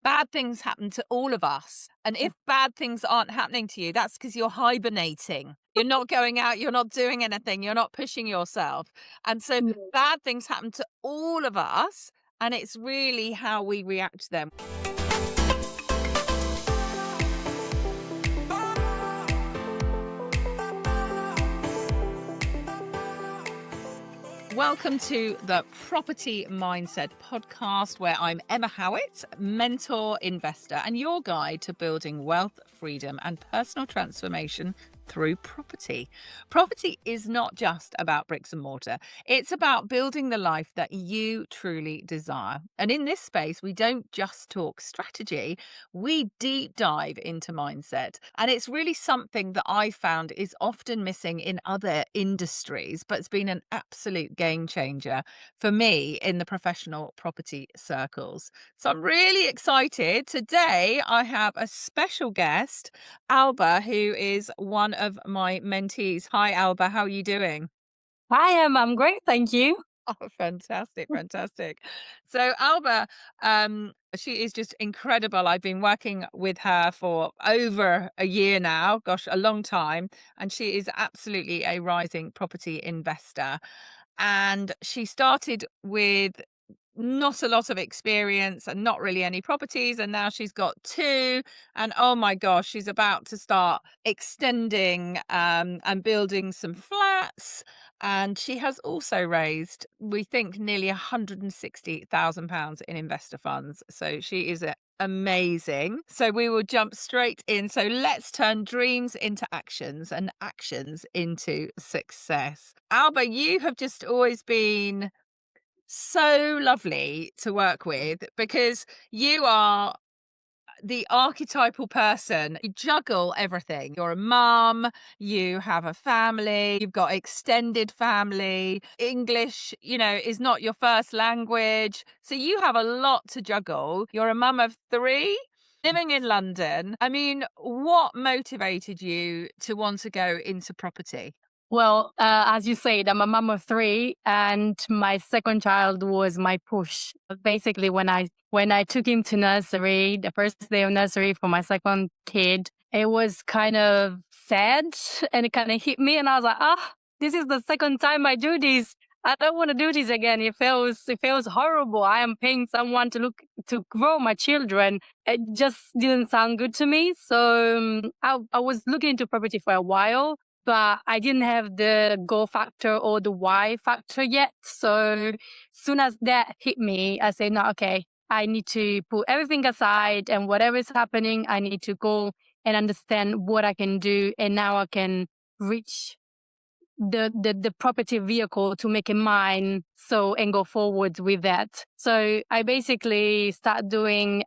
bad things happen to all of us. And if bad things aren't happening to you, that's because you're hibernating. You're not going out, you're not doing anything, you're not pushing yourself. And so Yeah. bad things happen to all of us. And it's really how we react to them. Welcome to the Property Mindset Podcast, where I'm Emma Howitt, mentor, investor, and your guide to building wealth, freedom, and personal transformation through property. Property is not just about bricks and mortar. It's about building the life that you truly desire. And in this space, we don't just talk strategy, we deep dive into mindset. And it's really something that I found is often missing in other industries, but it's been an absolute game changer for me in the professional property circles. So I'm really excited. Today, I have a special guest, Alba, who is one of my mentees. Hi, Alba. How are you doing? Hi, I'm great, thank you. Oh, fantastic, fantastic. So Alba, she is just incredible. I've been working with her for over a year now, gosh, a long time, and she is absolutely a rising property investor. And she started with not a lot of experience and not really any properties, and now she's got two, and oh my gosh, she's about to start extending and building some flats. And she has also raised, we think, nearly £160,000 in investor funds, so she is amazing. So we will jump straight in. So let's turn dreams into actions and actions into success. Alba, you have just always been so lovely to work with because you are the archetypal person. You juggle everything. You're a mum, you have a family, you've got extended family. English, is not your first language. So you have a lot to juggle. You're a mum of three. Living in London. I mean, what motivated you to want to go into property? Well, as you said, I'm a mom of three, and my second child was my push. Basically, when I took him to nursery, the first day of nursery for my second kid, it was kind of sad, and it kind of hit me, and I was like, this is the second time I do this. I don't want to do this again. It feels horrible. I am paying someone to grow my children. It just didn't sound good to me. So I was looking into property for a while, but I didn't have the go factor or the why factor yet. So soon as that hit me, I said, no, okay, I need to put everything aside, and whatever is happening, I need to go and understand what I can do. And now I can reach the property vehicle to make it mine, so, and go forward with that. So I basically start doing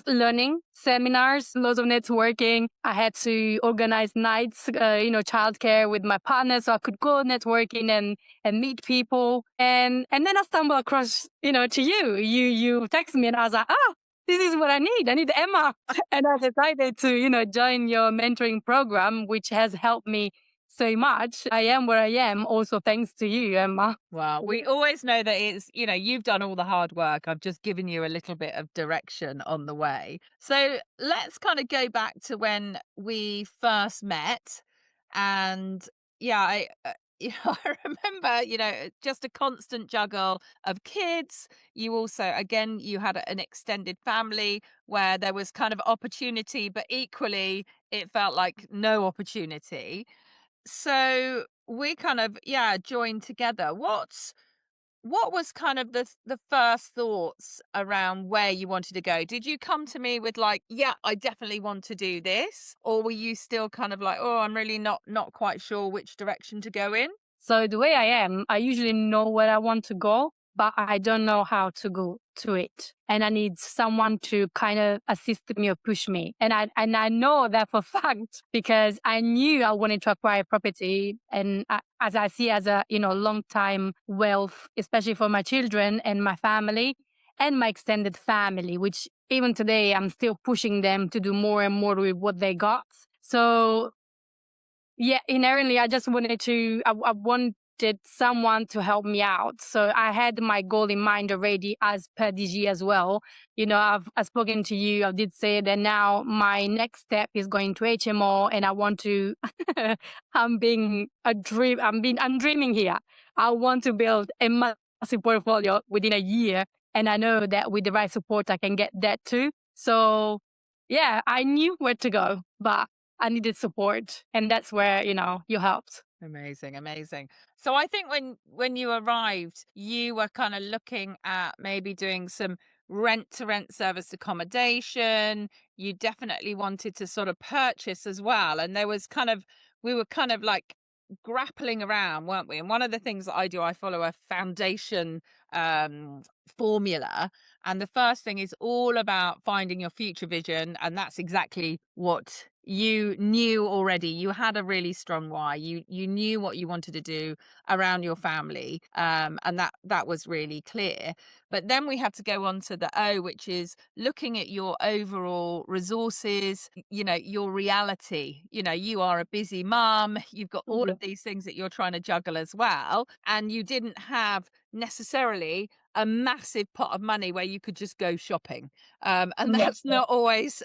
learning seminars, lots of networking. I had to organize nights, childcare with my partner, so I could go networking and meet people. And then I stumbled across, to you. You text me, and I was like, this is what I need. I need Emma. And I decided to, join your mentoring program, which has helped me so much. I am where I am also thanks to you, Emma. Well, we always know that you've done all the hard work. I've just given you a little bit of direction on the way. So let's kind of go back to when we first met. And yeah, I remember, just a constant juggle of kids. You also, again, you had an extended family where there was kind of opportunity, but equally it felt like no opportunity. So we kind of, yeah, joined together. What was kind of the first thoughts around where you wanted to go? Did you come to me with like, yeah, I definitely want to do this, or were you still kind of like, oh, I'm really not quite sure which direction to go in? So the way I am, I usually know where I want to go, but I don't know how to go to it. And I need someone to kind of assist me or push me. And I know that for a fact because I knew I wanted to acquire property, and as I see as a, long time wealth, especially for my children and my family and my extended family, which even today I'm still pushing them to do more and more with what they got. So yeah, inherently, I just wanted to, I want someone to help me out. So I had my goal in mind already as per DG as well. I've spoken to you. I did say that now my next step is going to HMO, and I want to. I'm dreaming here. I want to build a massive portfolio within a year, and I know that with the right support, I can get that too. So yeah, I knew where to go, but I needed support, and that's where you helped. Amazing, amazing. So I think when you arrived, you were kind of looking at maybe doing some rent to rent service accommodation. You definitely wanted to sort of purchase as well. And there was kind of we were kind of like grappling around, weren't we? And one of the things that I do, I follow a foundation um formula. And the first thing is all about finding your future vision. And that's exactly what you knew already. You had a really strong why. You knew what you wanted to do around your family. And that was really clear. But then we had to go on to the O, which is looking at your overall resources, your reality. You are a busy mum, you've got all Yeah. of these things that you're trying to juggle as well. And you didn't have necessarily a massive pot of money where you could just go shopping. And Yeah. that's not always,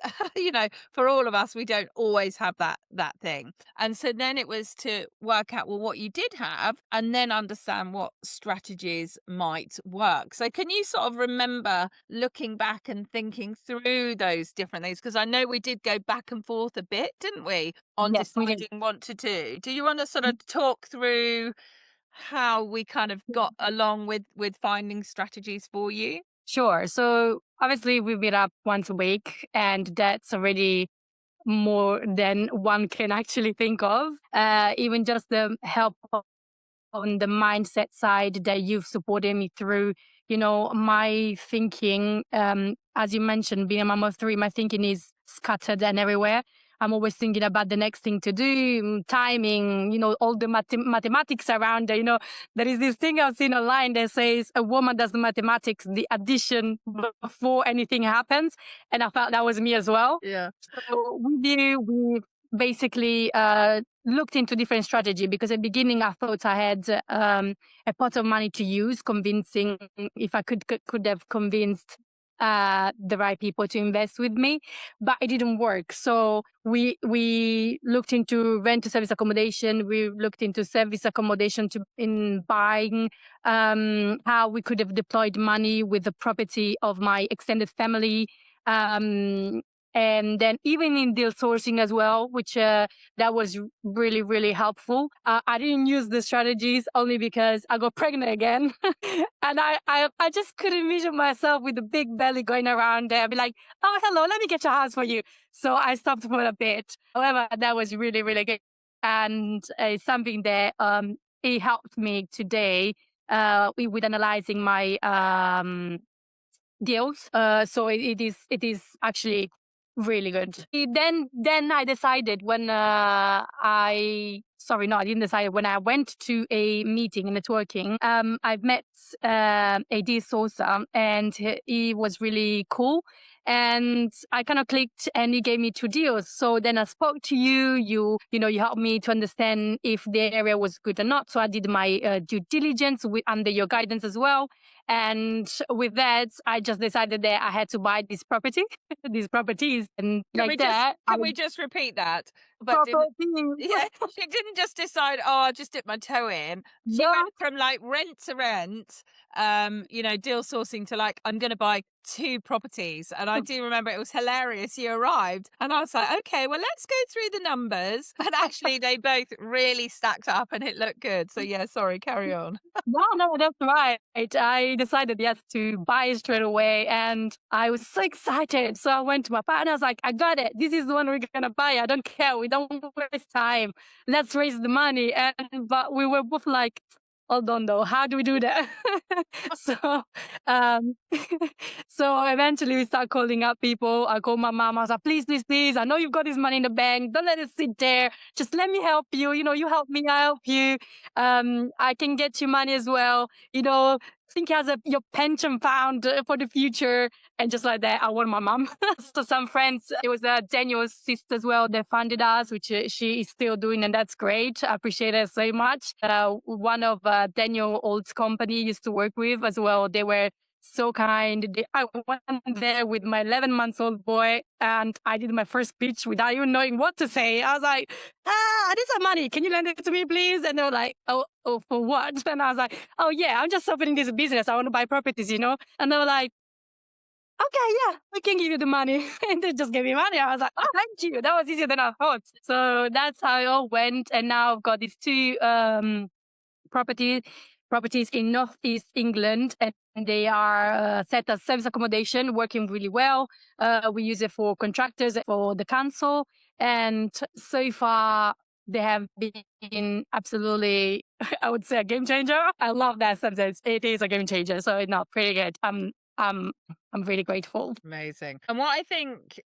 for all of us, we don't always have that thing. And so then it was to work out, well, what you did have, and then understand what strategies might work. So can you sort of remember looking back and thinking through those different things? Because I know we did go back and forth a bit, didn't we, on Yes, we did. deciding what to do. Do you want to sort of talk through how we kind of got along with finding strategies for you? Sure. So obviously we meet up once a week, and that's already more than one can actually think of. Even just the help on the mindset side that you've supported me through. My thinking, as you mentioned, being a mom of three, my thinking is scattered and everywhere. I'm always thinking about the next thing to do, timing, all the mathematics around it. There is this thing I've seen online that says a woman does the mathematics, the addition before anything happens. And I felt that was me as well. Yeah. So we basically looked into different strategy, because at the beginning I thought I had a pot of money to use, convincing, if I could have convinced the right people to invest with me, but it didn't work. So we looked into rent to service accommodation. We looked into service accommodation in buying, how we could have deployed money with the property of my extended family. Um, and then even in deal sourcing as well, which that was really, really helpful. I didn't use the strategies only because I got pregnant again. And I just couldn't vision myself with a big belly going around there. I'd be like, oh, hello, let me get your house for you. So I stopped for a bit. However, that was really, really good. And it's something that it helped me today with analyzing my deals. So it is actually really good. Then I decided when I sorry, no, I didn't decide. When I went to a meeting, a networking, I've met a deal sourcer, and he was really cool. And I kind of clicked, and he gave me two deals. So then I spoke to you. You helped me to understand if the area was good or not. So I did my due diligence under your guidance as well. And with that, I just decided that I had to buy this property, these properties, and Can like we just that, can we just repeat that? But didn't properties. Yeah, she didn't just decide, "Oh, I'll just dip my toe in." She Yeah, went from, like, rent to rent, deal sourcing to, like, "I'm gonna buy 2 properties." And I do remember it was hilarious. You arrived, and I was like, "Okay, well, let's go through the numbers." And actually, they both really stacked up, and it looked good. So, yeah, sorry, carry on. no, no, that's right. I decided, yes, to buy it straight away, and I was so excited. So I went to my partner. I was like, "I got it. This is the one we're gonna buy. I don't care. We don't waste time. Let's raise the money." And but we were both like, "Hold on, though. How do we do that?" So, um, so eventually we start calling up people. I called my mom. I was like, "Please, please, please. I know you've got this money in the bank. Don't let it sit there. Just let me help you. You help me. I help you. I can get you money as well. think as your pension fund for the future. And just like that, I want my mom. So some friends, it was Daniel's sister as well, they funded us, which she is still doing, and that's great. I appreciate it so much. One of Daniel old company used to work with as well, they were so kind. I went there with my 11 months old boy, and I did my first speech without even knowing what to say. I was like, I need some money. Can you lend it to me, please? And they were like, oh, for what? And I was like, oh, yeah, I'm just opening this business. I want to buy properties, you know? And they were like, okay, yeah, we can give you the money. And they just gave me money. I was like, oh, thank you. That was easier than I thought. So that's how it all went. And now I've got these two property properties in northeast England, and they are set as service accommodation, working really well. We use it for contractors, for the council, and so far they have been absolutely, I would say, a game changer. I love that sentence. It is a game changer. So no, pretty good. I'm really grateful. Amazing. And what I think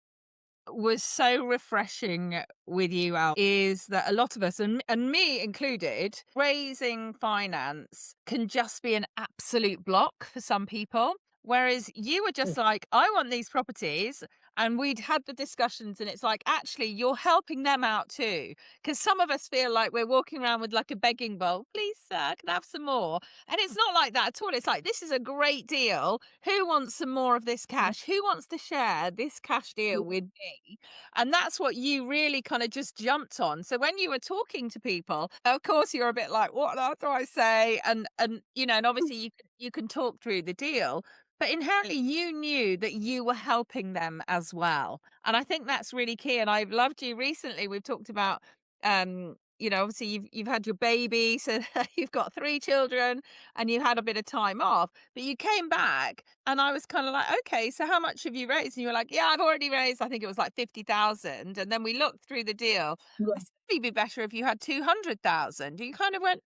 was so refreshing with you, Al, is that a lot of us, and me included, raising finance can just be an absolute block for some people. Whereas you were Yeah. just like, I want these properties. And we'd had the discussions, and it's like, actually, you're helping them out too. Because some of us feel like we're walking around with like a begging bowl. Please, sir, can I have some more? And it's not like that at all. It's like, this is a great deal. Who wants some more of this cash? Who wants to share this cash deal with me? And that's what you really kind of just jumped on. So when you were talking to people, of course you're a bit like, what do I say? And and obviously you can talk through the deal, but inherently you knew that you were helping them as well. And I think that's really key. And I've loved you recently. We've talked about obviously you've had your baby, so you've got 3 children and you had a bit of time off, but you came back and I was kind of like, okay, so how much have you raised? And you were like, yeah, I've already raised, I think it was like 50,000. And then we looked through the deal. Yeah. I said, it'd be better if you had 200,000. You kind of went,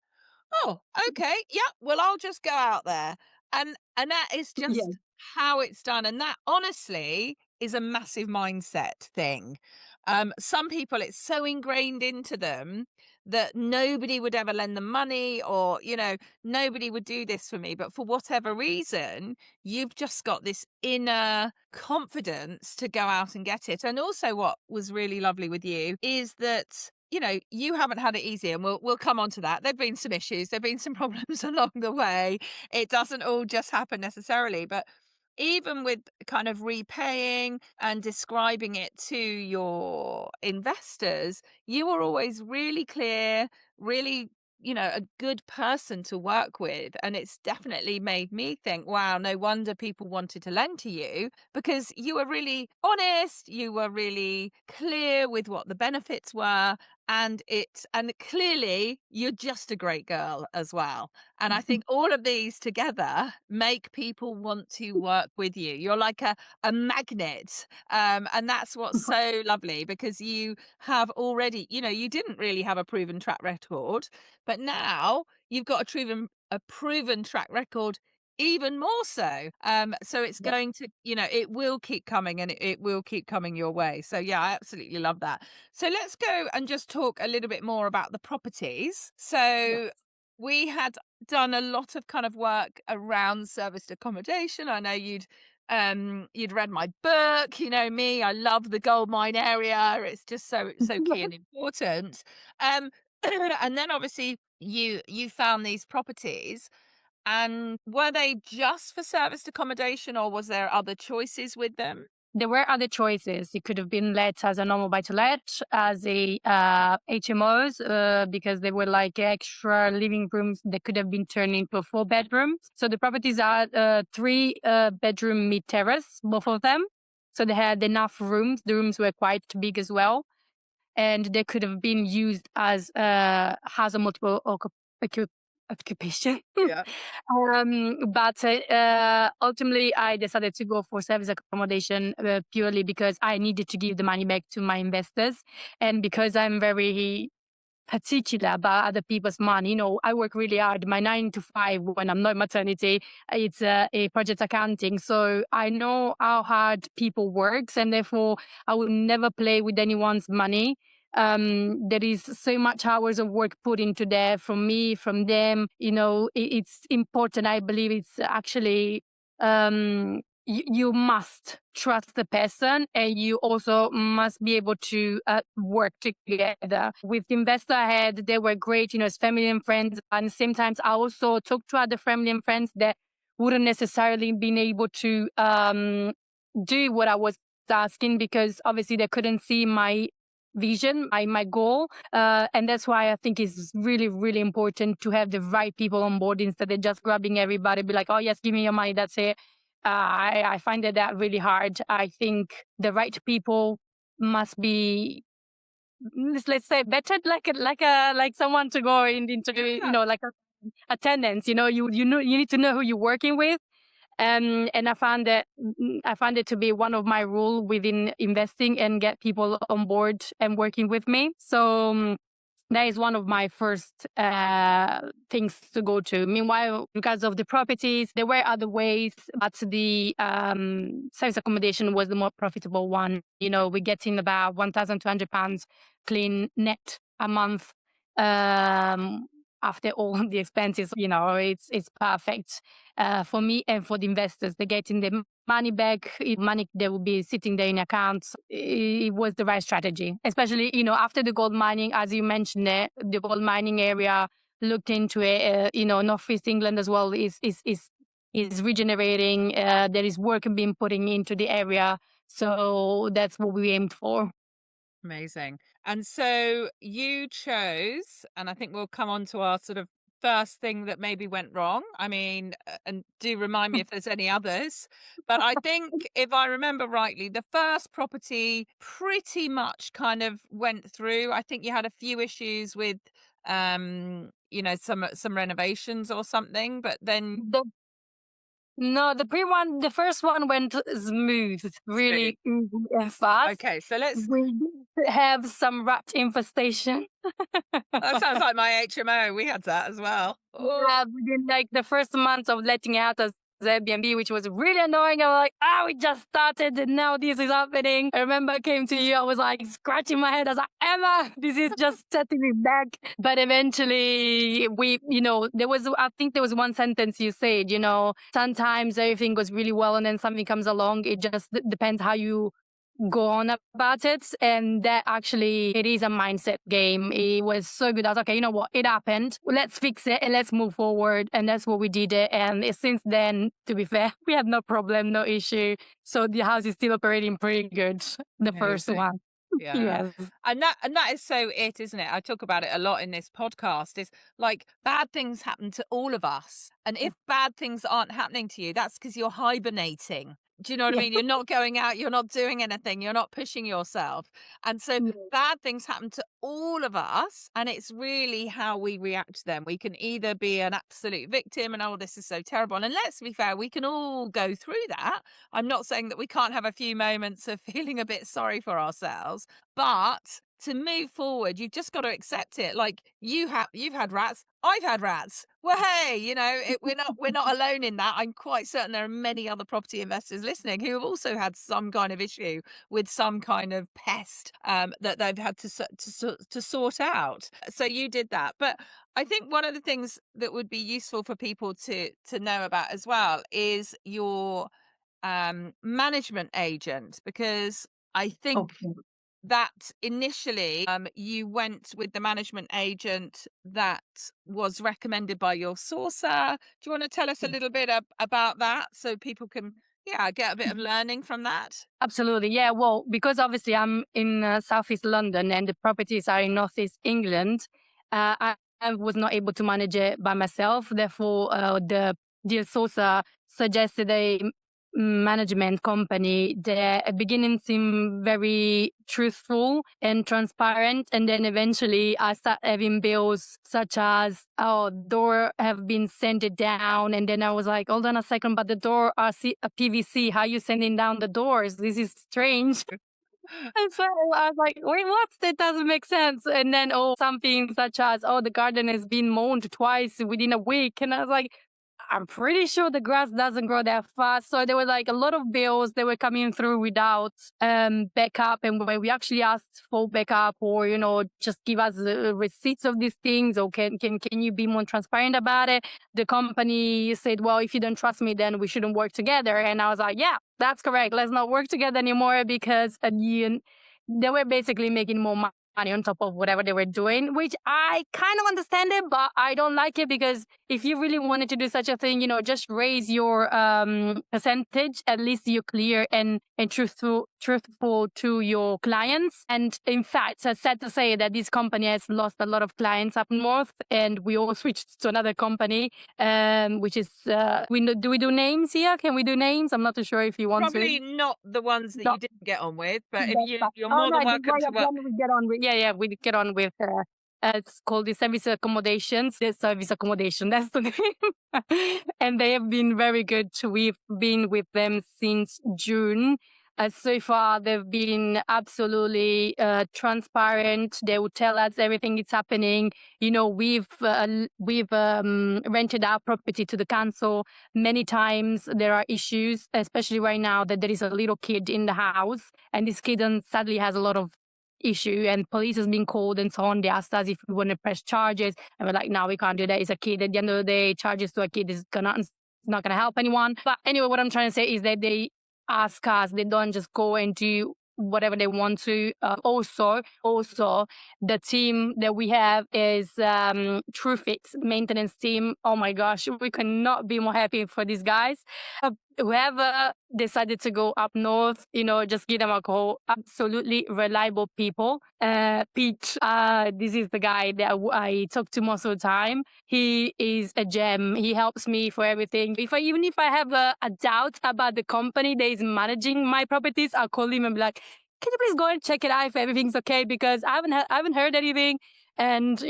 oh, okay. Yeah. Well, I'll just go out there. And that is Yeah. just how it's done. And that honestly is a massive mindset thing. Some people, it's so ingrained into them that nobody would ever lend them money, or, nobody would do this for me. But for whatever reason, you've just got this inner confidence to go out and get it. And also what was really lovely with you is that you haven't had it easy, and we'll come on to that. There've been some issues, there've been some problems along the way. It doesn't all just happen necessarily, but even with kind of repaying and describing it to your investors, you were always really clear, really, a good person to work with. And it's definitely made me think, wow, no wonder people wanted to lend to you, because you were really honest, you were really clear with what the benefits were, and clearly you're just a great girl as well. And I think all of these together make people want to work with you. You're like a magnet. And that's what's so lovely, because you have already, you didn't really have a proven track record, but now you've got a proven track record even more so. So it's Yeah. going to, it will keep coming, and it will keep coming your way. So yeah, I absolutely love that. So let's go and just talk a little bit more about the properties. Yeah. So we had done a lot of kind of work around serviced accommodation. I know you'd read my book. You know me, I love the gold mine area. It's just so key and important. Um and then obviously you found these properties, and were they just for serviced accommodation, or was there other choices with them? There were other choices. It could have been let as a normal buy to let, as a HMOs, because they were like extra living rooms that could have been turned into 4 bedrooms. So the properties are 3 bedroom mid terrace, both of them. So they had enough rooms. The rooms were quite big as well, and they could have been used as a multiple occupation. Yeah. But ultimately, I decided to go for service accommodation purely because I needed to give the money back to my investors, and because I'm very particular about other people's money. I work really hard. My 9 to 5 when I'm not maternity, it's a project accounting. So I know how hard people works, and therefore I will never play with anyone's money. There is so much hours of work put into there from me, from them. It's important. I believe it's actually, you must trust the person, and you also must be able to work together. With Investor Ahead, they were great, as family and friends. And sometimes I also talked to other family and friends that wouldn't necessarily been able to do what I was asking, because obviously they couldn't see my vision, my goal. And that's why I think it's really, really important to have the right people on board, instead of just grabbing everybody, be like, oh, yes, give me your money, that's it. I find that really hard. I think the right people must be, let's say, vetted, like someone to go into the, Yeah. like attendance. You need to know who you're working with. And I found it to be one of my rule within investing, and get people on board and working with me. So that is one of my first things to go to. Meanwhile, because of the properties, there were other ways, but the service accommodation was the more profitable one. We're getting about £1,200 clean net a month. Um, After all the expenses, it's perfect for me and for the investors. They're getting the money back, money that will be sitting there in accounts. It was the right strategy, especially, after the gold mining, as you mentioned, the gold mining area, looked into it. Northeast England as well is regenerating. There is work being putting into the area. So that's what we aimed for. Amazing. And so you chose, and I think we'll come on to our sort of first thing that maybe went wrong. I mean, and do remind me if there's any others. But I think if I remember rightly, the first property pretty much kind of went through. I think you had a few issues with some renovations or something, but then The No, the first one went smooth, smooth. really easy and fast. Okay, so let's We did have some rat infestation. that sounds like my HMO. We had that as well. Oh, Yeah, within like the first month of letting out as Airbnb, which was really annoying. I'm like, we just started and now this is happening. I remember I came to you, I was like scratching my head. I was like, Emma, this is just setting me back. But eventually I think there was one sentence you said, sometimes everything goes really well and then something comes along. It just depends how you go on about it. And that actually, it is a mindset game. It was so good. I was like, okay, you know what? It happened. Let's fix it and let's move forward. And that's what we did. And since then, to be fair, we have no problem, no issue. So the house is still operating pretty good. The first amazing. one. Yeah. Yes. And that is so it, isn't it? I talk about it a lot in this podcast. Is like bad things happen to all of us. And if bad things aren't happening to you, that's because you're hibernating. Do you know what I Yeah. mean? You're not going out, you're not doing anything, you're not pushing yourself. And so bad things happen to all of us. And it's really how we react to them. We can either be an absolute victim and, oh, this is so terrible. And let's be fair, we can all go through that. I'm not saying that we can't have a few moments of feeling a bit sorry for ourselves, but to move forward, you've just got to accept it. Like you've had rats, I've had rats. Well, hey, we're not alone in that. I'm quite certain there are many other property investors listening who have also had some kind of issue with some kind of pest that they've had to sort out. So you did that, but I think one of the things that would be useful for people to know about as well is your management agent, because I think Okay. that initially you went with the management agent that was recommended by your sourcer. Do you want to tell us a little bit about that so people can, yeah, get a bit of learning from that? Absolutely. Yeah. Well, because obviously I'm in Southeast London and the properties are in Northeast England, I was not able to manage it by myself. Therefore, the deal sourcer suggested a management company. The at beginning seemed very truthful and transparent, and then eventually I start having bills such as, oh, door have been sent down, and then I was like, hold on a second, but the door are a PVC. How you sending down the doors? This is strange. And so I was like, wait, what? That doesn't make sense. And then, oh, something such as, oh, the garden has been mown twice within a week. And I was like, I'm pretty sure the grass doesn't grow that fast. So there were like a lot of bills that were coming through without backup. And when we actually asked for backup or, just give us receipts of these things, or can you be more transparent about it? The company said, well, if you don't trust me, then we shouldn't work together. And I was like, yeah, that's correct. Let's not work together anymore, because they were basically making more money on top of whatever they were doing, which I kind of understand it, but I don't like it, because if you really wanted to do such a thing, just raise your percentage. At least you're clear and truthful to your clients. And in fact, it's sad to say that this company has lost a lot of clients up north, and we all switched to another company, which is do we do names here? Can we do names? I'm not too sure if you want to. Probably not the ones that No. you didn't get on with, but if That's fine. you're Oh more no, than I think welcome right to up work. then we get on with we get on with it's called the service accommodations. The service accommodation, that's the name. And they have been very good. We've been with them since June. So far, they've been absolutely transparent. They will tell us everything that's happening. We've rented our property to the council many times. There are issues, especially right now that there is a little kid in the house, and this kid sadly has a lot of issue, and police has been called and so on. They asked us if we want to press charges, and we're like, no, we can't do that. It's a kid. At the end of the day, charges to a kid it's not gonna help anyone. But anyway, what I'm trying to say is that they ask us, they don't just go and do whatever they want to. Also, the team that we have is TrueFix maintenance team. Oh my gosh, we cannot be more happy for these guys. Whoever decided to go up north, just give them a call. Absolutely reliable people. Pete, this is the guy that I talk to most of the time. He is a gem. He helps me for everything. Even if I have a doubt about the company that is managing my properties, I'll call him and be like, can you please go and check it out if everything's okay? Because I haven't heard anything. And,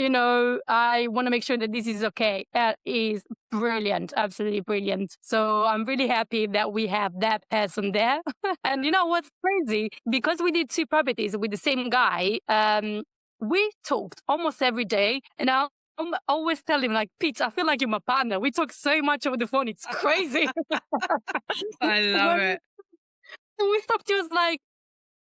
I want to make sure that this is okay. That is brilliant. Absolutely brilliant. So I'm really happy that we have that person there. And what's crazy? Because we did 2 properties with the same guy, we talked almost every day. And I'm always telling him, like, Pete, I feel like you're my partner. We talk so much over the phone. It's crazy. I love it. When we stopped, he was like,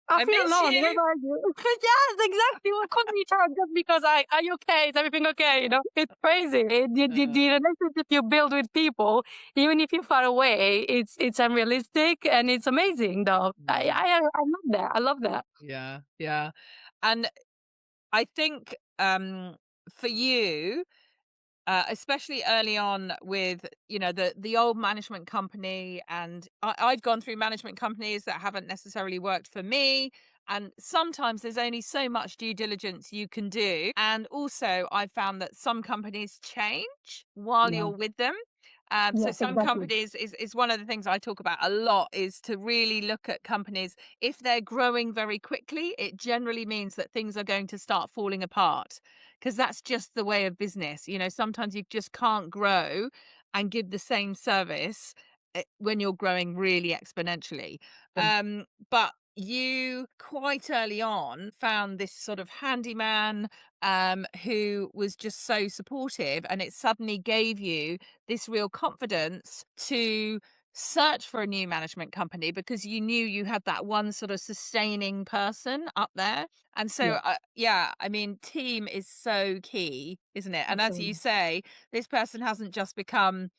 I feel miss alone. you. Where are you? Yes, exactly. We're calling each other just because are you okay? Is everything okay? It's crazy. The relationship you build with people, even if you're far away, it's unrealistic and it's amazing though. I love that. I love that. Yeah, yeah. And I think for you, especially early on with the old management company, and I've gone through management companies that haven't necessarily worked for me, and sometimes there's only so much due diligence you can do. And also I found that some companies change while Yeah. you're with them. So Yes, some exactly. companies is one of the things I talk about a lot, is to really look at companies. If they're growing very quickly, it generally means that things are going to start falling apart, because that's just the way of business. Sometimes you just can't grow and give the same service when you're growing really exponentially. But you quite early on found this sort of handyman who was just so supportive, and it suddenly gave you this real confidence to search for a new management company, because you knew you had that one sort of sustaining person up there. And so, Yeah, yeah, I mean, team is so key, isn't it? And as you absolutely. say, this person hasn't just become,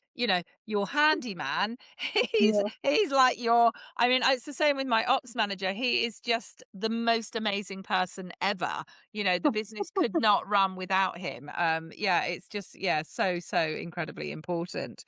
your handyman. He's Yeah. he's like your. I mean, it's the same with my ops manager. He is just the most amazing person ever. The business could not run without him. Yeah, it's just so incredibly important.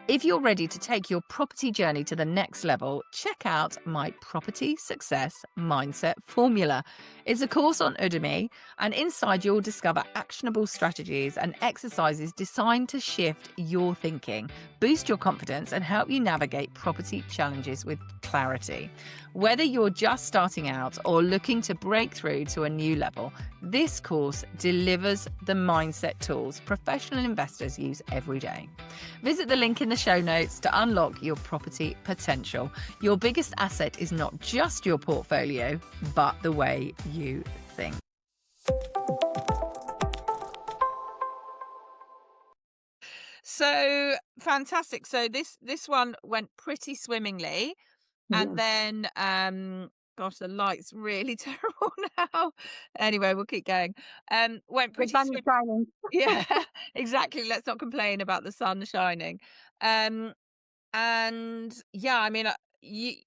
If you're ready to take your property journey to the next level, check out my Property Success Mindset Formula. It's a course on Udemy, and inside you'll discover actionable strategies and exercises designed to shift your thinking, boost your confidence, and help you navigate property challenges with clarity. Whether you're just starting out or looking to break through to a new level, this course delivers the mindset tools professional investors use every day. Visit the link in the show notes to unlock your property potential. Your biggest asset is not just your portfolio, but the way you think. So fantastic. So this one went pretty swimmingly, and Yes. then gosh, the light's really terrible now. Anyway, we'll keep going. Went The pretty sun is swim. shining. Yeah, exactly. Let's not complain about the sun shining. Um, and yeah, I mean,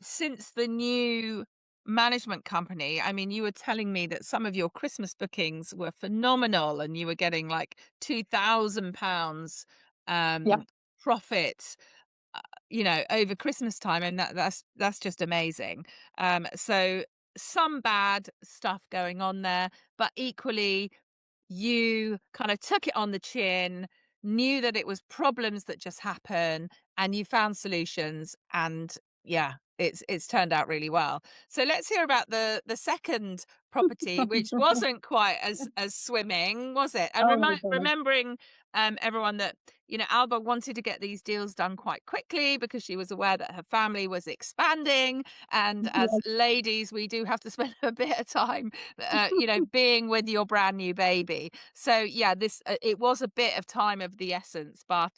since the new management company, I mean, you were telling me that some of your Christmas bookings were phenomenal, and you were getting like £2,000 Yep. um, profit, over Christmas time, and that's just amazing. So some bad stuff going on there, but equally you kind of took it on the chin, knew that it was problems that just happen, and you found solutions. And yeah, it's turned out really well. So let's hear about the second property, which wasn't quite as swimming, was it? And Oh my God. remembering everyone that Alba wanted to get these deals done quite quickly because she was aware that her family was expanding, and as Yes. ladies, we do have to spend a bit of time being with your brand new baby. So yeah, this it was a bit of time of the essence, but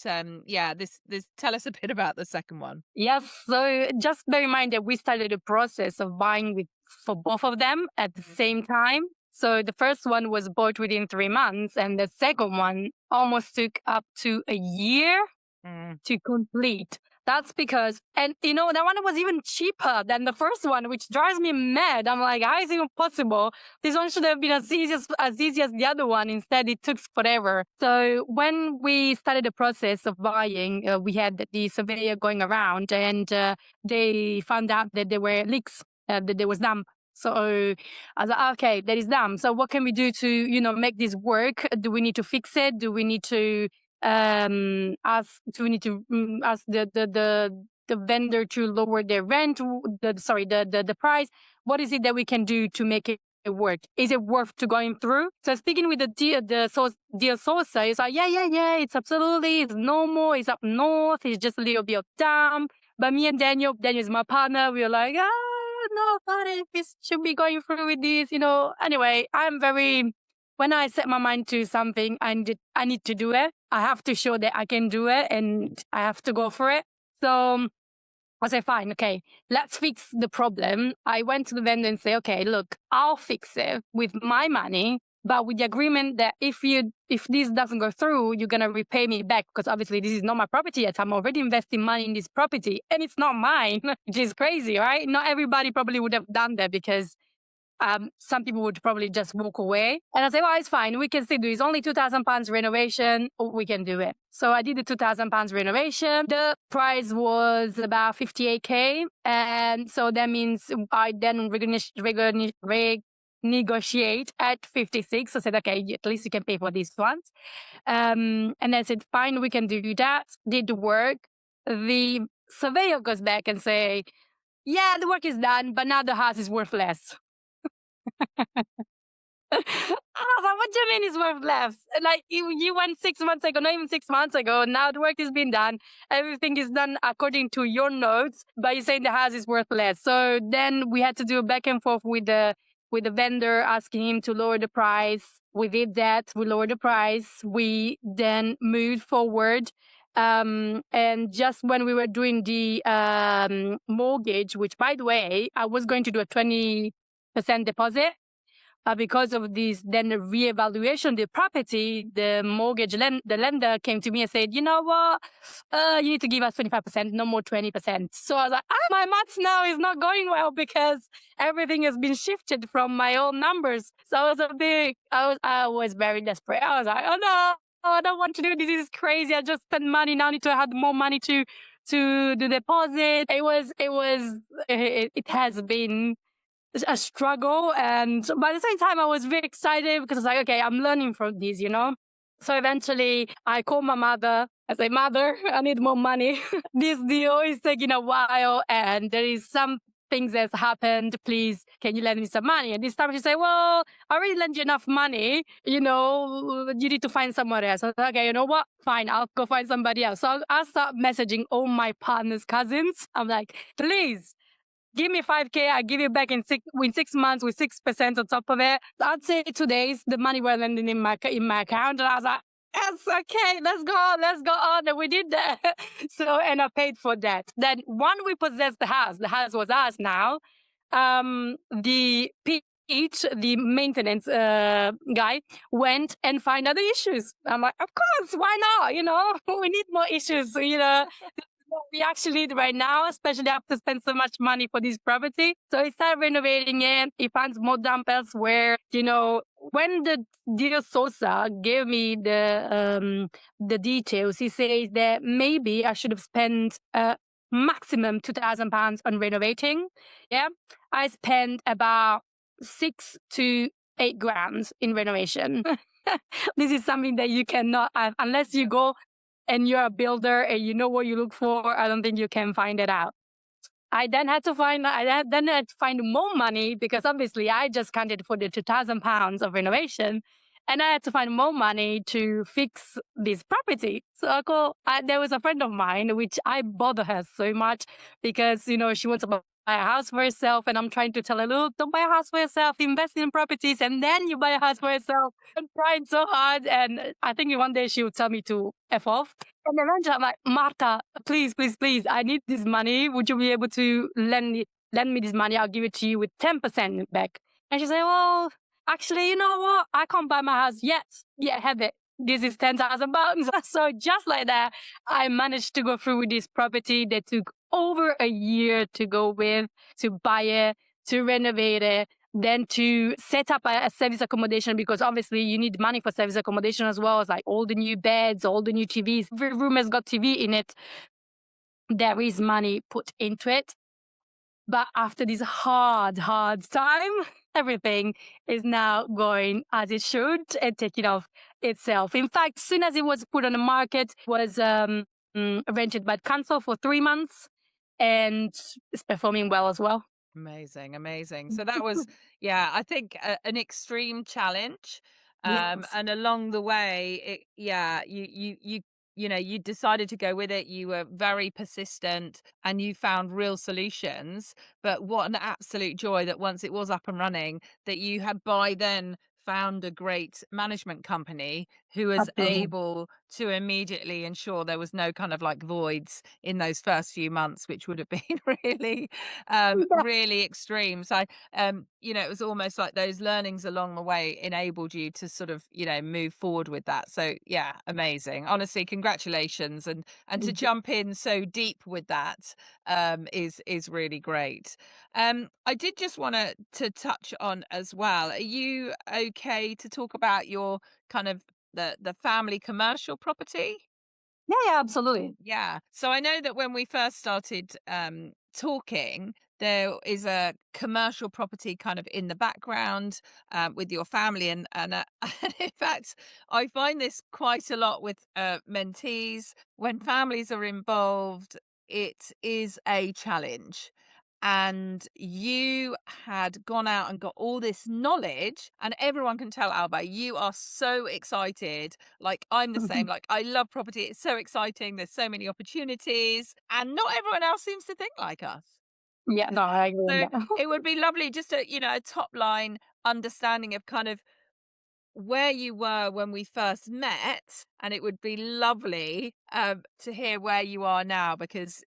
yeah, this tell us a bit about the second one. Yes. So just bear in mind that we started the process of buying with for both of them at the same time. So the first one was bought within 3 months, and the second one almost took up to a year Mm. to complete. That's because, and that one was even cheaper than the first one, which drives me mad. I'm like, how is it even possible? This one should have been as easy as the other one. Instead, it took forever. So when we started the process of buying, we had the surveyor going around, and they found out that there were leaks, that there was damp. So I was like, okay, there is damp. So what can we do to, make this work? Do we need to fix it? Do we need to ask do we need to ask the vendor to lower their rent, the price? What is it that we can do to make it work? Is it worth to going through? So speaking with deal sourcer, it's like, yeah, it's normal, it's up north, it's just a little bit of damp. But me and Daniel's my partner, we were like, no, but if we should be going through with this, anyway. When I set my mind to something, I need to do it. I have to show that I can do it, and I have to go for it. So I say, fine, okay, let's fix the problem. I went to the vendor and say, okay, look, I'll fix it with my money, but with the agreement that if this doesn't go through, you're gonna repay me back, because obviously this is not my property yet. I'm already investing money in this property, and it's not mine, which is crazy, right? Not everybody probably would have done that, because some people would probably just walk away. And I say, well, it's fine. We can still do it. It's only £2,000 renovation. We can do it. So I did the £2,000 renovation. The price was about 58K. And so that means I then negotiate at 56. So I said, okay, at least you can pay for these ones. And I said, fine, we can do that. Did the work. The surveyor goes back and say, yeah, the work is done, but now the house is worth less. I was like, what do you mean it's worth less? Like, you went 6 months ago, not even 6 months ago. Now the work is being done. Everything is done according to your notes, but you're saying the house is worth less. So then we had to do a back and forth with the vendor, asking him to lower the price. We did that. We lowered the price. We then moved forward. And just when we were doing the mortgage, which, by the way, I was going to do a 20% deposit. Because of this, then the reevaluation, the property, the the lender came to me and said, you know what, you need to give us 25%, no more 20%. So I was like, my maths now is not going well, because everything has been shifted from my own numbers. So I was very desperate. I was like, oh no, I don't want to do this. This is crazy. I just spent money. Now I need to have more money to the deposit. It has been a struggle. And by the same time, I was very excited, because I was like, okay, I'm learning from this. So eventually I called my mother. I say, Mother, I need more money. This deal is taking a while, and there is some things that's happened. Please, can you lend me some money? And this time she said, well, I already lent you enough money. You need to find somewhere else. I was like, okay, you know what? Fine, I'll go find somebody else. So I'll start messaging all my partner's cousins. I'm like, please, give me 5K, I give you back in 6 months with 6% on top of it. I'd say 2 days, the money were landing in my account. And I was like, Yes, okay, let's go on. And we did that. So, and I paid for that. Then, when we possessed the house was ours now. The Pete, the maintenance guy, went and find other issues. I'm like, of course, why not? We need more issues. What we actually need right now, especially after spend so much money for this property. So he started renovating it. He finds more dump elsewhere. When the dear Sosa gave me the details, he says that maybe I should have spent maximum £2,000 on renovating. Yeah, I spent about 6 to 8 grand in renovation. This is something that you cannot, unless you go and you're a builder and you know what you look for, I don't think you can find it out. Then had to find more money because obviously I just counted for the £2,000 of renovation, and I had to find more money to fix this property. So there was a friend of mine, which I bother her so much because, she wants to buy a house for herself. And I'm trying to tell her, look, don't buy a house for yourself, invest in properties and then you buy a house for yourself. I'm trying so hard. And I think one day she would tell me to F off. And eventually I'm like, Marta, please, please, please, I need this money. Would you be able to lend me this money? I'll give it to you with 10% back. And she said, well, actually, you know what? I can't buy my house yet. Yeah, have it. This is £10,000. So just like that, I managed to go through with this property that took over a year to go with, to buy it, to renovate it, then to set up a service accommodation, because obviously you need money for service accommodation as well as like all the new beds, all the new TVs. Every room has got TV in it. There is money put into it. But after this hard time, everything is now going as it should and taking off itself. In fact, as soon as it was put on the market, it was rented by council for 3 months, and it's performing well as well. Amazing, amazing. So that was, yeah, I think an extreme challenge. Yes. And along the way, yeah, you decided to go with it. You were very persistent and you found real solutions. But what an absolute joy that once it was up and running, that you had by then found a great management company who was Absolutely. able to immediately ensure there was no kind of like voids in those first few months, which would have been really Yeah. really extreme. So, it was almost like those learnings along the way enabled you to sort of, move forward with that. So, yeah, amazing. Honestly, congratulations, and to jump in so deep with that is really great. I did just want to touch on as well. Are you okay to talk about your kind of the family commercial property? Yeah, yeah, absolutely. Yeah. So I know that when we first started talking, there is a commercial property kind of in the background with your family, and and in fact, I find this quite a lot with mentees when families are involved. It is a challenge. And you had gone out and got all this knowledge, and everyone can tell, Alba, you are so excited. Like, I'm the same. Like, I love property. It's so exciting. There's so many opportunities, and not everyone else seems to think like us. Yeah, no, I agree on So that. it would be lovely just a top line understanding of kind of where you were when we first met, and it would be lovely to hear where you are now because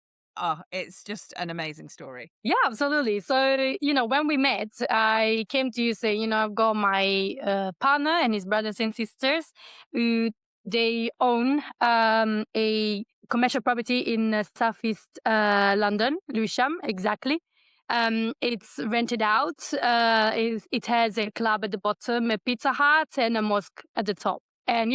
it's just an amazing story. Yeah, absolutely. So, when we met, I came to you saying, I've got my partner and his brothers and sisters who they own a commercial property in southeast London, Lewisham, exactly. It's rented out. It has a club at the bottom, a Pizza Hut, and a mosque at the top. And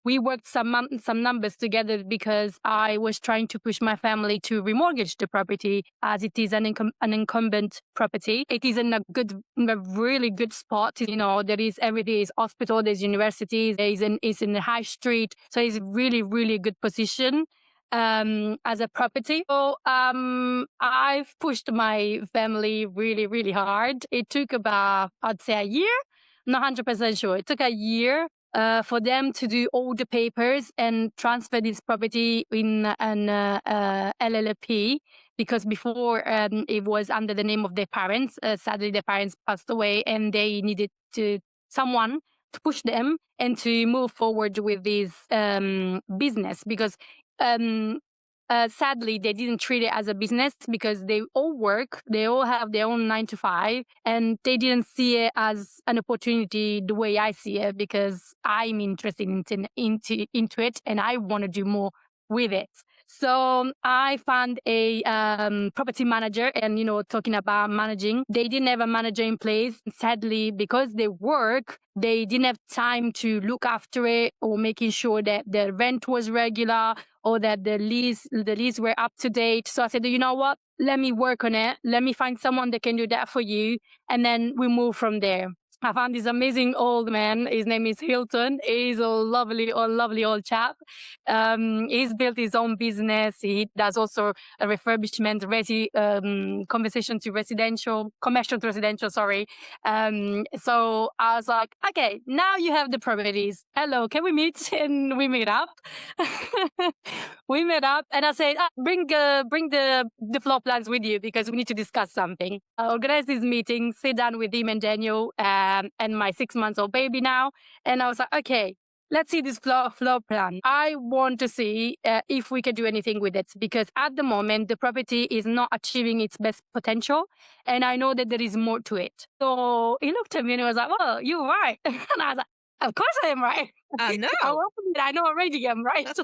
we worked some numbers together because I was trying to push my family to remortgage the property as it is an incumbent property. It is in a really good spot. There is everything. There's hospital, there's universities, it's in the high street. So it's really, really good position as a property. So I've pushed my family really, really hard. It took about, I'd say, a year. Not 100% sure. It took a year for them to do all the papers and transfer this property in an LLP, because before it was under the name of their parents. Sadly, their parents passed away and they needed someone to push them and to move forward with this business, because um, sadly they didn't treat it as a business, because they all work, they all have their own 9 to 5, and they didn't see it as an opportunity the way I see it, because I'm interested into it and I want to do more with it. So I found a property manager, and talking about managing, they didn't have a manager in place. Sadly, because they work, they didn't have time to look after it or making sure that the rent was regular or that the lease were up to date. So I said, you know what? Let me work on it. Let me find someone that can do that for you, and then we move from there. I found this amazing old man. His name is Hilton. He's a lovely old chap. He's built his own business. He does also a refurbishment, conversation to residential, commercial to residential. Sorry. So I was like, okay, now you have the properties. Hello, can we meet? And we meet up. We met up, and I said, bring the floor plans with you, because we need to discuss something. I organized this meeting, sit down with him and Daniel, and my 6 months old baby now. And I was like, okay, let's see this floor plan. I want to see if we can do anything with it, because at the moment the property is not achieving its best potential, and I know that there is more to it. So he looked at me and he was like, "Well, you're right," and I was like, "Of course I am right. No. I know already I'm right." So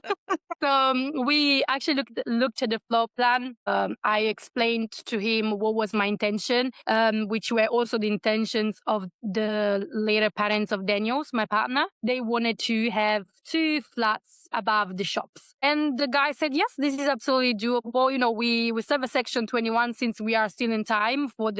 we actually looked at the floor plan. I explained to him what was my intention, which were also the intentions of the later parents of Daniel's, my partner. They wanted to have 2 flats above the shops, and the guy said, "Yes, this is absolutely doable. We serve a Section 21, since we are still in time for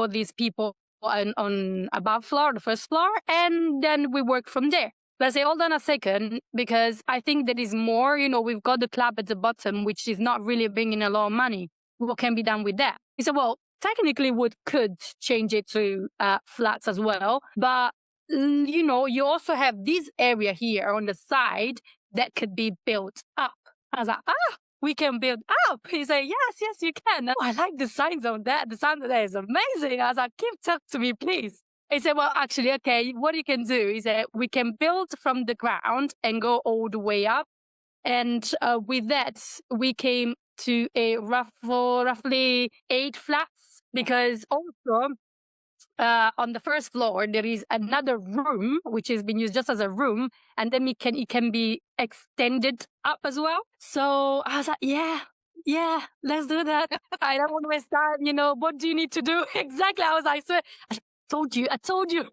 these people on above floor, the first floor, and then we work from there." But I say, hold on a second, because I think there is more. We've got the club at the bottom, which is not really bringing a lot of money. What can be done with that? He said, well, technically we could change it to flats as well. But, you also have this area here on the side that could be built up. I was like, we can build up. He said, yes, you can. Oh, I like the signs on that. The sign of that is amazing. I was like, keep talk to me, please. He said, well, actually, okay, what you can do is that we can build from the ground and go all the way up. And with that, we came to a roughly 8 flats, because also on the first floor, there is another room which has been used just as a room, and then it can be extended up as well. So I was like, yeah, let's do that. I don't want to waste time. What do you need to do? Exactly. I was like, I told you.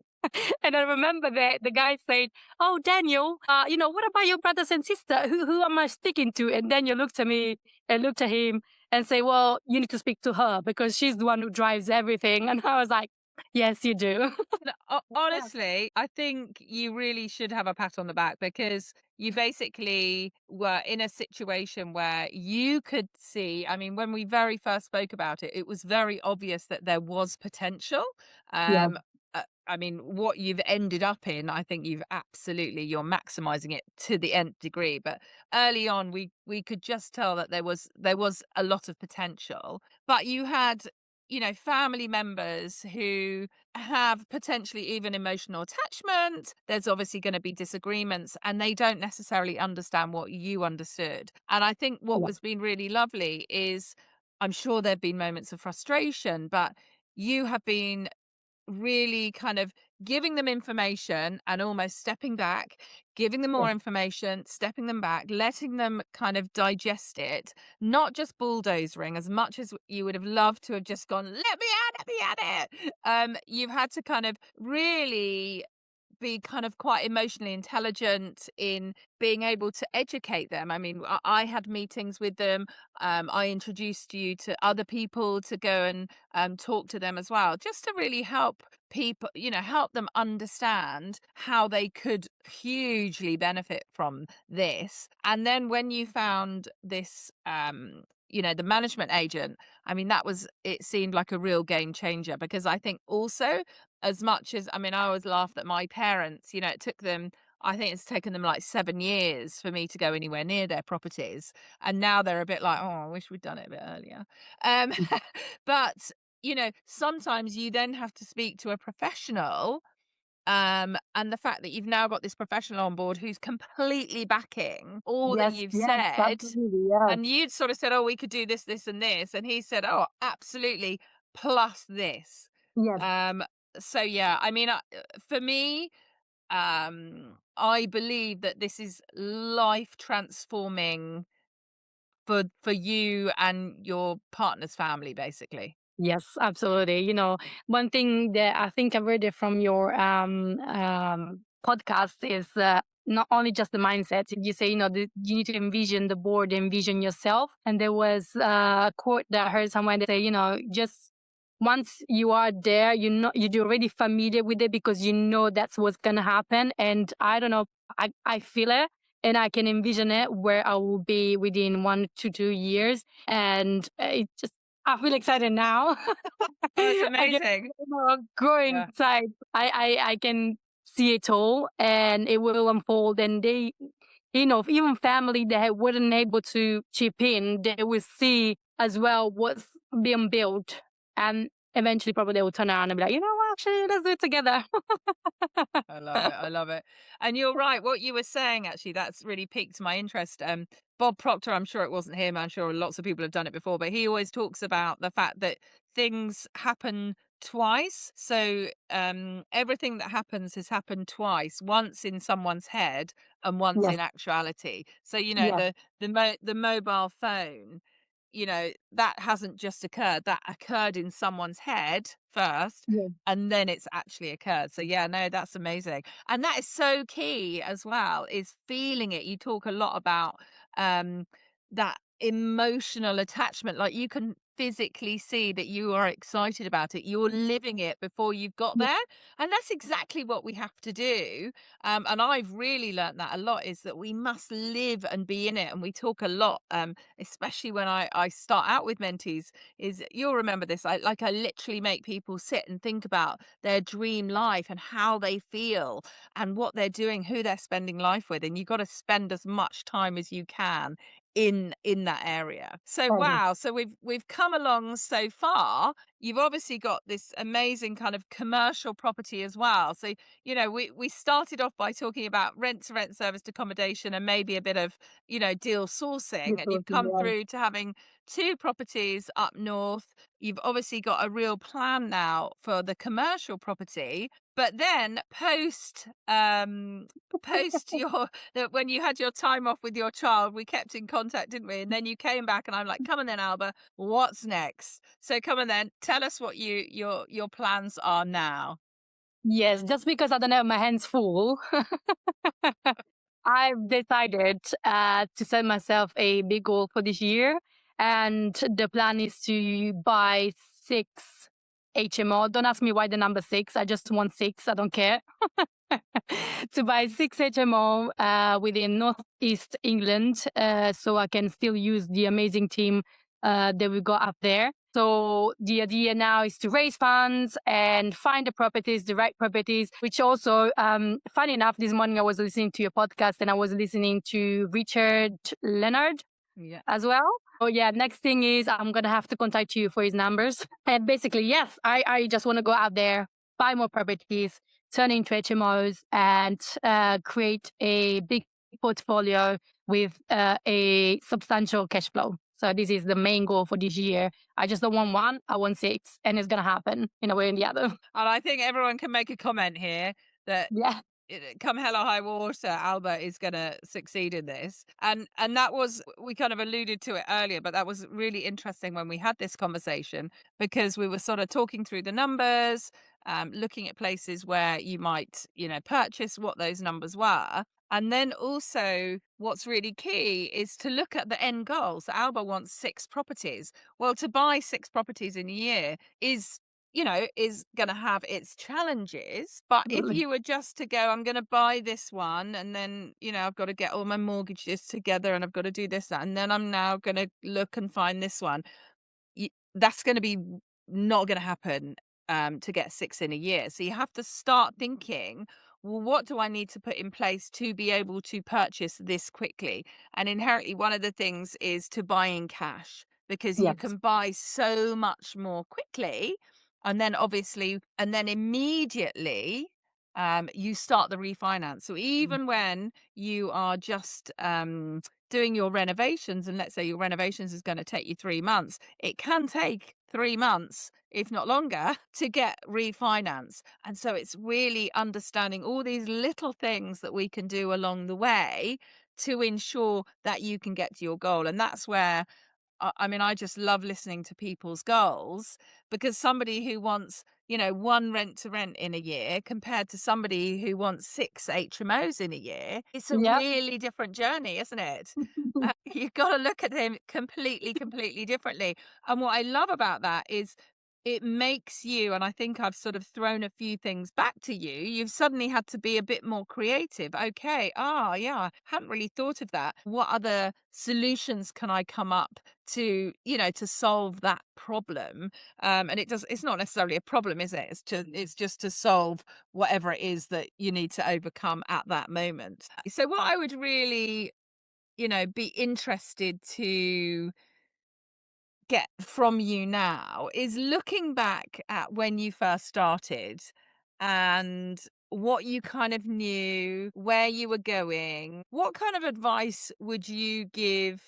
And I remember that the guy said, "Oh, Daniel, what about your brothers and sister? Who am I speaking to?" And Daniel looked at me and looked at him and say, "Well, you need to speak to her, because she's the one who drives everything." And I was like, "Yes, you do." No, Yeah. honestly, I think you really should have a pat on the back, because you basically were in a situation where you could see. I mean, when we very first spoke about it, it was very obvious that there was potential. Yeah. Um, I mean, what you've ended up in, I think you're maximizing it to the nth degree. But early on, we could just tell that there was a lot of potential, but you had, family members who have potentially even emotional attachment. There's obviously going to be disagreements, and they don't necessarily understand what you understood. And I think what Yeah. was been really lovely is, I'm sure there've been moments of frustration, but you have been really kind of giving them information and almost stepping back, giving them more Yes. information, stepping them back, letting them kind of digest it, not just bulldozering as much as you would have loved to have just gone, let me at it. You've had to kind of really be kind of quite emotionally intelligent in being able to educate them. I mean, I had meetings with them. I introduced you to other people to go and talk to them as well, just to really help people, help them understand how they could hugely benefit from this. And then when you found this, the management agent, I mean, it seemed like a real game changer, because I think also, as much as, I mean, I always laughed at my parents. I think it's taken them like 7 years for me to go anywhere near their properties, and now they're a bit like, "Oh, I wish we'd done it a bit earlier." Um, but, sometimes you then have to speak to a professional And the fact that you've now got this professional on board who's completely backing all that Yes, you've yes, said, absolutely, and yes. you'd sort of said, "Oh, we could do this, this, and this," and he said, "Oh, absolutely, plus this." Yes, Um, so yeah, I mean, for me, I believe that this is life transforming for you and your partner's family, basically. yes, absolutely. You know, one thing that I think I read it from your podcast is not only just the mindset. You say, you know, you need to envision the board, envision yourself. And there was a quote that I heard somewhere that say, you know, just once you are there, you're already familiar with it because you know that's what's gonna happen. And I don't know, I feel it and I can envision it where I will be within 1 to 2 years. And it just I feel excited now. Oh, it's I can, amazing. growing Yeah. inside. I can see it all, and it will unfold. And they, you know, even family that weren't able to chip in, they will see as well what's being built, and eventually probably they will turn around and be like, you know what, actually, let's do it together. I love it. I love it. And you're right. What you were saying, actually, that's really piqued my interest. Bob Proctor, I'm sure it wasn't him. I'm sure lots of people have done it before, but he always talks about the fact that things happen twice. So everything that happens has happened twice, once in someone's head and once Yes, in actuality. So, yes, the mobile phone, that hasn't just occurred. That occurred in someone's head first, yes, and then it's actually occurred. So yeah, no, that's amazing. And that is so key as well, is feeling it. You talk a lot about um that emotional attachment. Like, you can physically see that you are excited about it. You're living it before you've got yes, there. And that's exactly what we have to do. And I've really learnt that a lot, is that we must live and be in it. And we talk a lot, especially when I start out with mentees, is, you'll remember this. I literally make people sit and think about their dream life and how they feel and what they're doing, who they're spending life with, and you've got to spend as much time as you can in that area. So totally. wow, so we've come along so far. You've obviously got this amazing kind of commercial property as well. So, we started off by talking about rent to rent, serviced accommodation, and maybe a bit of, deal sourcing, This and was you've come yes, through to having two properties up north. You've obviously got a real plan now for the commercial property. But then post your that when you had your time off with your child, we kept in contact, didn't we? And then you came back and I'm like, "Come on then, Alba, what's next?" So come on then, tell us what your plans are now. yes. Just because I don't have my hands full, I've decided to set myself a big goal for this year, and the plan is to buy 6 HMO. Don't ask me why the number six. I just want six. I don't care. To buy 6 HMO within Northeast England, so I can still use the amazing team that we got up there. So the idea now is to raise funds and find the properties, the right properties, which also, funny enough, this morning I was listening to your podcast and I was listening to Richard Leonard Yeah. as well. Oh yeah, next thing is I'm gonna have to contact you for his numbers. And basically, yes, I just want to go out there, buy more properties, turn into HMOs, and create a big portfolio with a substantial cash flow. So this is the main goal for this year. I just don't want one, I want six, and it's gonna happen in a way or the other. And I think everyone can make a comment here that Yeah, come hell or high water, Alba is going to succeed in this. And that was, we kind of alluded to it earlier, but that was really interesting when we had this conversation, because we were sort of talking through the numbers, looking at places where you might, purchase, what those numbers were. And then also, what's really key is to look at the end goal. So Alba wants 6 properties. Well, to buy 6 properties in a year is going to have its challenges. But if absolutely. you were just to go, I'm going to buy this one, and then, I've got to get all my mortgages together, and I've got to do this, that, and then I'm now going to look and find this one. That's going to be not going to happen, to get 6 in a year. So you have to start thinking, well, what do I need to put in place to be able to purchase this quickly? And inherently, one of the things is to buy in cash, because you Yes, can buy so much more quickly. And then immediately, you start the refinance. So even when you are just doing your renovations, and let's say your renovations is going to take you 3 months, it can take 3 months, if not longer, to get refinance. And so it's really understanding all these little things that we can do along the way to ensure that you can get to your goal. And that's where I mean, I just love listening to people's goals, because somebody who wants, one rent to rent in a year compared to somebody who wants 6 HMOs in a year, it's a Yep. really different journey, isn't it? You've got to look at them completely, completely differently. And what I love about that is it makes you, and I think I've sort of thrown a few things back to you. You've suddenly had to be a bit more creative. Okay. Ah, yeah, I hadn't really thought of that. What other solutions can I come up to solve that problem? And it's not necessarily a problem, is it? It's just to solve whatever it is that you need to overcome at that moment. So what I would really, be interested to get from you now is looking back at when you first started and what you kind of knew, where you were going. What kind of advice would you give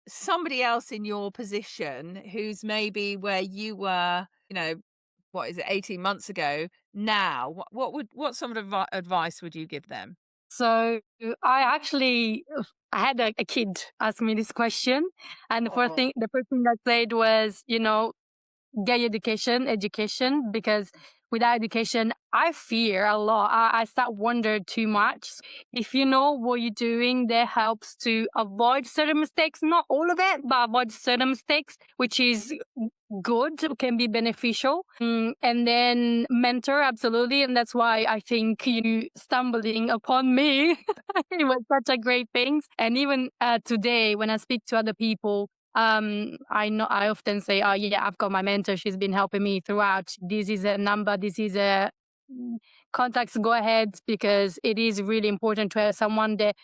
somebody else in your position who's maybe where you were, what is it, 18 months ago now? What sort of advice would you give them? So I had a kid ask me this question, and Oh, the first thing I said was, get education, because without education, I fear a lot. I start wonder too much. If you know what you're doing, that helps to avoid certain mistakes. Not all of it, but avoid certain mistakes, which is good, can be beneficial. And then mentor, absolutely. And that's why I think you stumbling upon me, it was such a great thing. And even today, when I speak to other people, I know I often say, "Oh yeah, I've got my mentor. She's been helping me throughout. This is a number. This is a mm, contacts. Go ahead, because it is really important to have someone that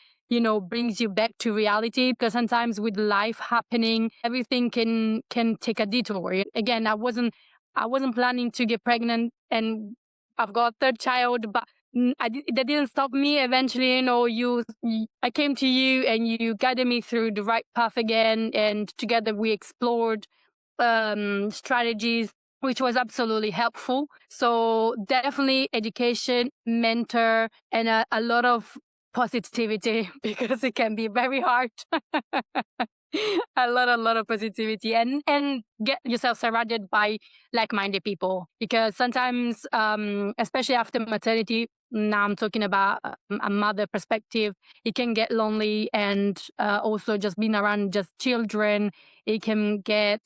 brings you back to reality. Because sometimes with life happening, everything can take a detour. Again, I wasn't planning to get pregnant, and I've got a third child, but that didn't stop me. Eventually, I came to you and you guided me through the right path again. And together we explored strategies, which was absolutely helpful. So definitely education, mentor, and a lot of positivity because it can be very hard. A lot of positivity, and get yourself surrounded by like-minded people, because sometimes especially after maternity, now I'm talking about a mother perspective, it can get lonely, and also just being around just children, it can get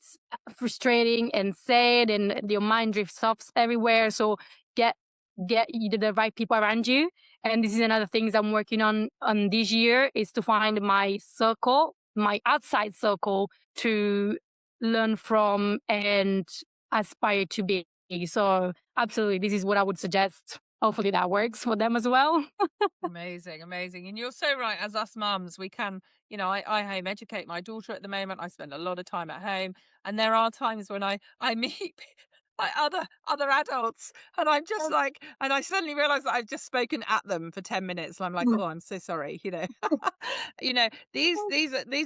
frustrating and sad, and your mind drifts off everywhere. So get the right people around you. And this is another things I'm working on this year, is to find my circle, my outside circle, to learn from and aspire to be. So absolutely, this is what I would suggest. Hopefully that works for them as well. amazing, amazing. And you're so right. As us mums, we can, I home educate my daughter at the moment. I spend a lot of time at home. And there are times when I meet like other adults, and I'm just like, and I suddenly realize that I've just spoken at them for 10 minutes. And I'm like, oh, I'm so sorry, these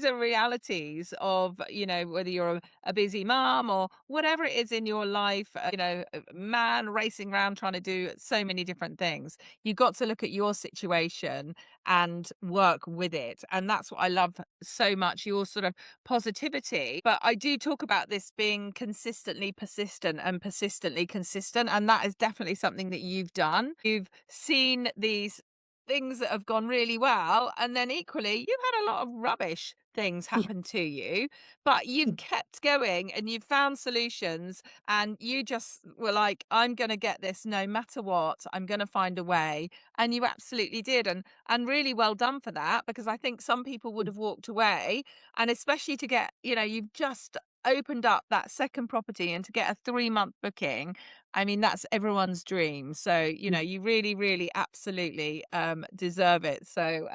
are realities of, whether you're a busy mom or whatever it is in your life, a man racing around trying to do so many different things. You've got to look at your situation and work with it. And that's what I love so much, your sort of positivity. But I do talk about this being consistently persistent and persistently consistent. And that is definitely something that you've done. You've seen these things that have gone really well. And then equally, you've had a lot of rubbish things happen to you, but you've kept going and you've found solutions, and you just were like, I'm going to get this no matter what. I'm going to find a way. And you absolutely did. And really well done for that, because I think some people would have walked away. And especially to get, you've just opened up that second property, and to get a 3-month booking, I mean, that's everyone's dream. So, you really, really absolutely deserve it. So,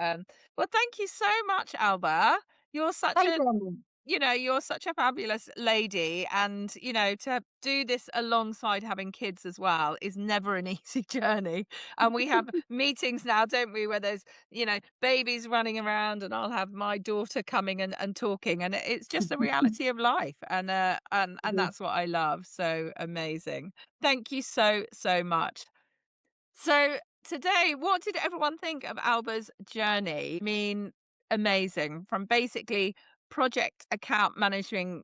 well, thank you so much, Alba. You're such Thank a you. you're such a fabulous lady, and, to do this alongside having kids as well is never an easy journey. And we have meetings now, don't we, where there's, babies running around, and I'll have my daughter coming and talking, and it's just the reality of life. And Mhm. that's what I love. So amazing. Thank you so, so much. So today, what did everyone think of Alba's journey? I mean, amazing. From basically project account management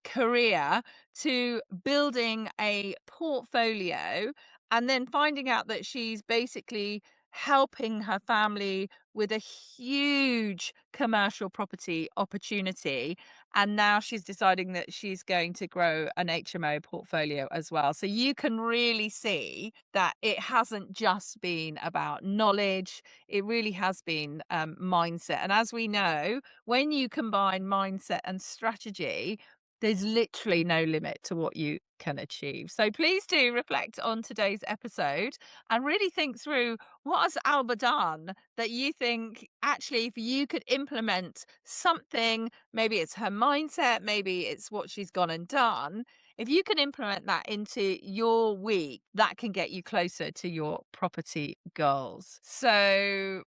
career to building a portfolio, and then finding out that she's basically helping her family with a huge commercial property opportunity, and now she's deciding that she's going to grow an HMO portfolio as well. So you can really see that it hasn't just been about knowledge, it really has been mindset. And as we know, when you combine mindset and strategy, there's literally no limit to what you can achieve. So please do reflect on today's episode and really think through, what has Alba done that you think, actually, if you could implement something, maybe it's her mindset, maybe it's what she's gone and done. If you can implement that into your week, that can get you closer to your property goals. So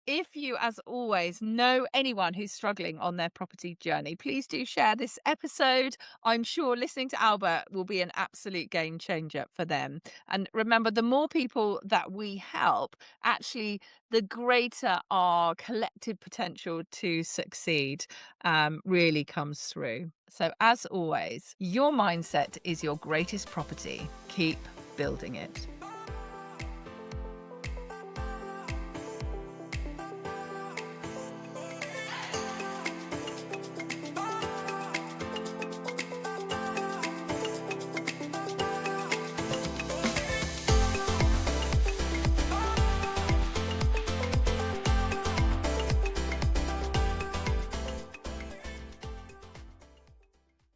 if you, as always, know anyone who's struggling on their property journey, please do share this episode. I'm sure listening to Albert will be an absolute game changer for them. And remember, the more people that we help, actually, the greater our collective potential to succeed really comes through. So, as always, your mindset is your greatest property. Keep building it.